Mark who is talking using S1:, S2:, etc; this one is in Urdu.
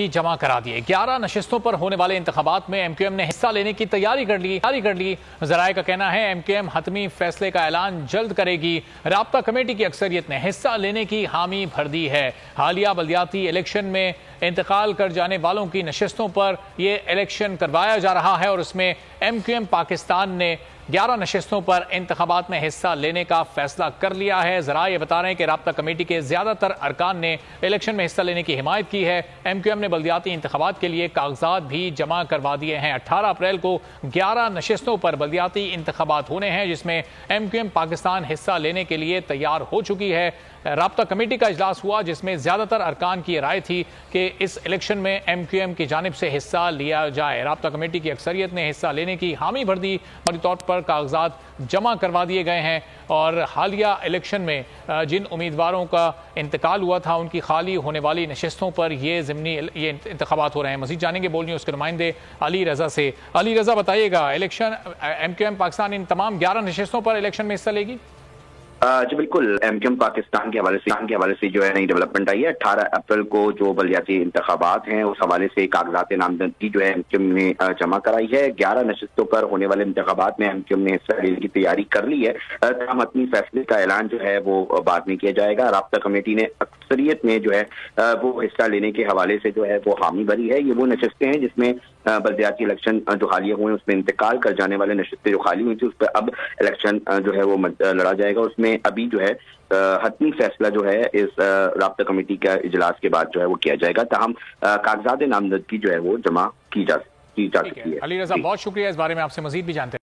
S1: جمع کرا دیے۔ 11 نشستوں پر ہونے والے انتخابات میں ایم کیو ایم نے حصہ لینے کی تیاری کر لی۔ ذرائع کا کہنا ہے ایم کیو ایم حتمی فیصلے کا اعلان جلد کرے گی۔ رابطہ کمیٹی کی اکثریت نے حصہ لینے کی حامی بھر دی ہے۔ حالیہ بلدیاتی الیکشن میں انتقال کر جانے والوں کی نشستوں پر یہ الیکشن کروایا جا رہا ہے اور اس میں ایم کیو ایم پاکستان نے 11 نشستوں پر انتخابات میں حصہ لینے کا فیصلہ کر لیا ہے۔ ذرائع یہ بتا رہے ہیں کہ رابطہ کمیٹی کے زیادہ تر ارکان نے الیکشن میں حصہ لینے کی حمایت کی ہے۔ ایم کیو ایم نے بلدیاتی انتخابات کے لیے کاغذات بھی جمع کروا دیے ہیں۔ 18 اپریل کو 11 نشستوں پر بلدیاتی انتخابات ہونے ہیں جس میں ایم کیو ایم پاکستان حصہ لینے کے لیے تیار ہو چکی ہے۔ رابطہ کمیٹی کا اجلاس ہوا جس میں زیادہ تر ارکان کی رائے تھی کہ اس الیکشن میں ایم کیو ایم کی جانب سے حصہ لیا جائے۔ رابطہ کمیٹی کی اکثریت نے حصہ لینے کی حامی بھر دی۔ فوری طور پر کاغذات جمع کروا دیے گئے ہیں اور حالیہ الیکشن میں جن امیدواروں کا انتقال ہوا تھا ان کی خالی ہونے والی نشستوں پر یہ انتخابات ہو رہے ہیں۔ مزید جانیں گے بول نیوز کے نمائندے علی رضا سے۔ علی رضا بتائیے گا، election M Q M Pakistan ان تمام 11 نشستوں پر الیکشن میں حصہ لے گی؟
S2: جی بالکل، ایم کیو ایم پاکستان کے حوالے سے جو ہے نئی ڈیولپمنٹ آئی ہے۔ 18 اپریل کو جو بلدیاتی انتخابات ہیں اس حوالے سے کاغذات نامزدگی جو ہے ایم کیو ایم نے جمع کرائی ہے۔ 11 نشستوں پر ہونے والے انتخابات میں ایم کیو ایم نے حصہ لینے کی تیاری کر لی ہے۔ تاہم حتمی فیصلے کا اعلان جو ہے وہ بعد میں کیا جائے گا۔ رابطہ کمیٹی نے اکثریت میں جو ہے وہ حصہ لینے کے حوالے سے جو ہے وہ حامی بھری ہے۔ یہ وہ نشستیں ہیں جس میں بلدیاتی الیکشن جو حالیہ ہوئے اس میں انتقال کر جانے والے نشستیں جو خالی ہوئی تھی اس پہ اب الیکشن جو ہے وہ لڑا جائے گا۔ اس میں ابھی جو ہے حتمی فیصلہ جو ہے اس رابطہ کمیٹی کا اجلاس کے بعد جو ہے وہ کیا جائے گا۔ تاہم کاغذات نامزدگی جو ہے وہ جمع کی جا سکتی ہے۔
S1: علی رضا بہت شکریہ، اس بارے میں آپ سے مزید بھی جانتے ہیں۔